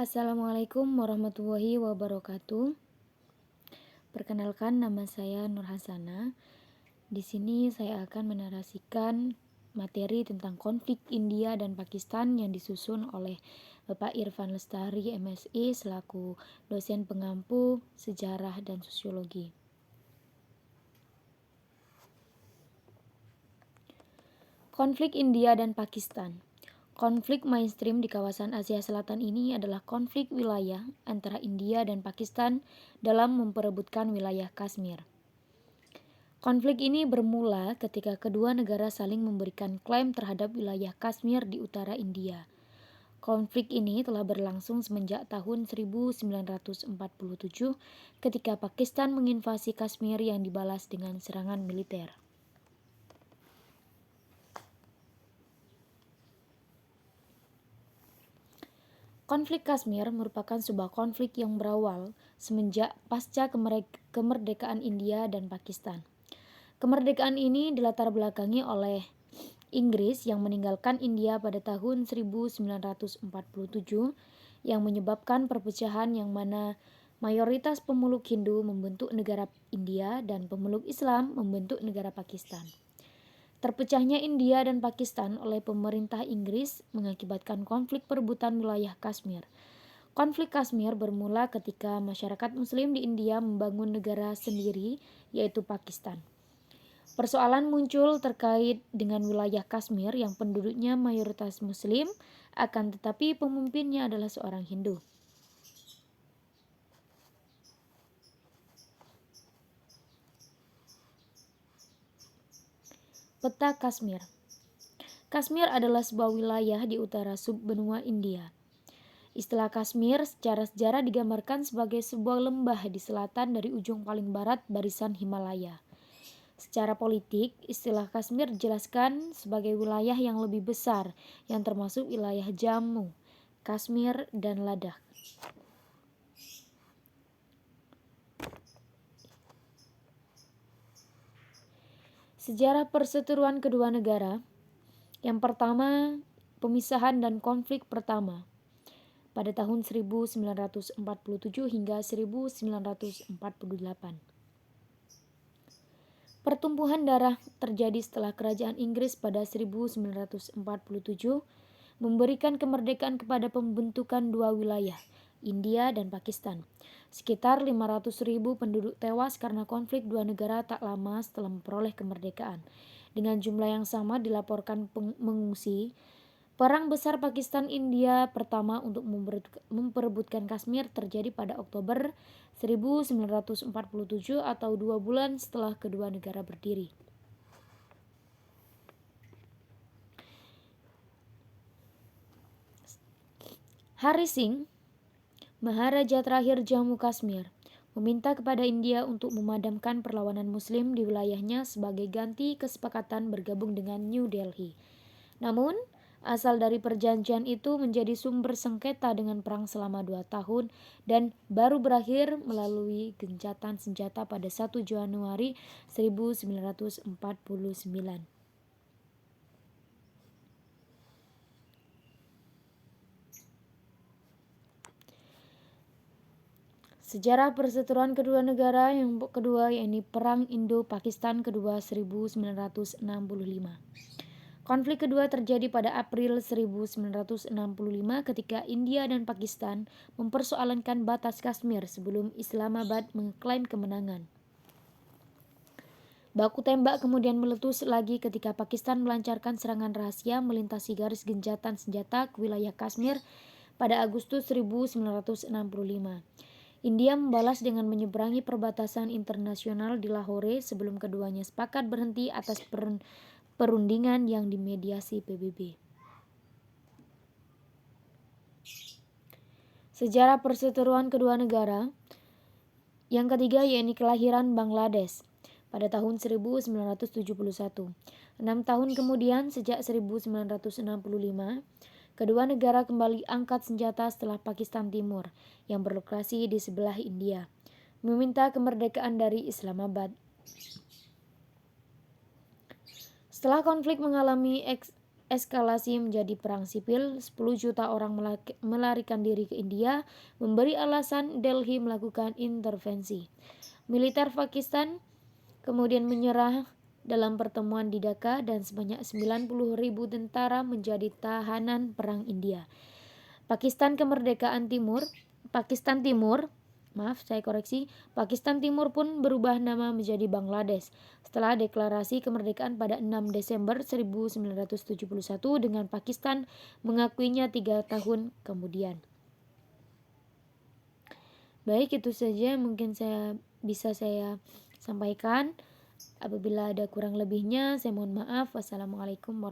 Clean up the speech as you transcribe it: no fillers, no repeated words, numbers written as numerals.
Assalamualaikum warahmatullahi wabarakatuh. Perkenalkan, nama saya Nur Hasana. Di sini saya akan menarasikan materi tentang konflik India dan Pakistan yang disusun oleh Bapak Irfan Lestari, MSI, selaku dosen pengampu sejarah dan sosiologi. Konflik India dan Pakistan. Konflik mainstream di kawasan Asia Selatan ini adalah konflik wilayah antara India dan Pakistan dalam memperebutkan wilayah Kashmir. Konflik ini bermula ketika kedua negara saling memberikan klaim terhadap wilayah Kashmir di utara India. Konflik ini telah berlangsung semenjak tahun 1947 ketika Pakistan menginvasi Kashmir yang dibalas dengan serangan militer. Konflik Kashmir merupakan sebuah konflik yang berawal semenjak pasca kemerdekaan India dan Pakistan. Kemerdekaan ini dilatar belakangi oleh Inggris yang meninggalkan India pada tahun 1947 yang menyebabkan perpecahan yang mana mayoritas pemeluk Hindu membentuk negara India dan pemeluk Islam membentuk negara Pakistan. Terpecahnya India dan Pakistan oleh pemerintah Inggris mengakibatkan konflik perebutan wilayah Kashmir. Konflik Kashmir bermula ketika masyarakat Muslim di India membangun negara sendiri, yaitu Pakistan. Persoalan muncul terkait dengan wilayah Kashmir yang penduduknya mayoritas Muslim, akan tetapi pemimpinnya adalah seorang Hindu. Peta Kashmir. Kashmir adalah sebuah wilayah di utara subbenua India. Istilah Kashmir secara sejarah digambarkan sebagai sebuah lembah di selatan dari ujung paling barat barisan Himalaya. Secara politik, istilah Kashmir dijelaskan sebagai wilayah yang lebih besar yang termasuk wilayah Jammu, Kashmir, dan Ladakh. Sejarah perseteruan kedua negara. Yang pertama, pemisahan dan konflik pertama pada tahun 1947 hingga 1948. Pertumbuhan darah terjadi setelah kerajaan Inggris pada 1947 memberikan kemerdekaan kepada pembentukan dua wilayah, India dan Pakistan. Sekitar 500.000 penduduk tewas karena konflik dua negara tak lama setelah memperoleh kemerdekaan. Dengan jumlah yang sama dilaporkan mengungsi. Perang besar Pakistan-India pertama untuk memperebutkan Kashmir terjadi pada Oktober 1947 atau 2 bulan setelah kedua negara berdiri. Hari Singh, Maharaja terakhir Jammu Kashmir, meminta kepada India untuk memadamkan perlawanan Muslim di wilayahnya sebagai ganti kesepakatan bergabung dengan New Delhi. Namun, asal dari perjanjian itu menjadi sumber sengketa dengan perang selama 2 tahun dan baru berakhir melalui gencatan senjata pada 1 Januari 1949. Sejarah perseteruan kedua negara yang kedua yakni Perang Indo-Pakistan kedua 1965. Konflik kedua terjadi pada April 1965 ketika India dan Pakistan mempersoalkan batas Kashmir sebelum Islamabad mengklaim kemenangan. Baku tembak kemudian meletus lagi ketika Pakistan melancarkan serangan rahasia melintasi garis gencatan senjata ke wilayah Kashmir pada Agustus 1965. India membalas dengan menyeberangi perbatasan internasional di Lahore sebelum keduanya sepakat berhenti atas perundingan yang dimediasi PBB. Sejarah perseteruan kedua negara. Yang ketiga yakni kelahiran Bangladesh pada tahun 1971. 6 tahun kemudian, sejak 1965, kedua negara kembali angkat senjata setelah Pakistan Timur yang berlokasi di sebelah India meminta kemerdekaan dari Islamabad. Setelah konflik mengalami eskalasi menjadi perang sipil, 10 juta orang melarikan diri ke India, memberi alasan Delhi melakukan intervensi. Militer Pakistan kemudian menyerah dalam pertemuan di Dhaka dan sebanyak 90.000 tentara menjadi tahanan perang India. Pakistan Timur pun berubah nama menjadi Bangladesh setelah deklarasi kemerdekaan pada 6 Desember 1971 dengan Pakistan mengakuinya 3 tahun kemudian. Baik, itu saja mungkin bisa saya sampaikan. Apabila ada kurang lebihnya, saya mohon maaf. Wassalamualaikum warahmatullahi wabarakatuh.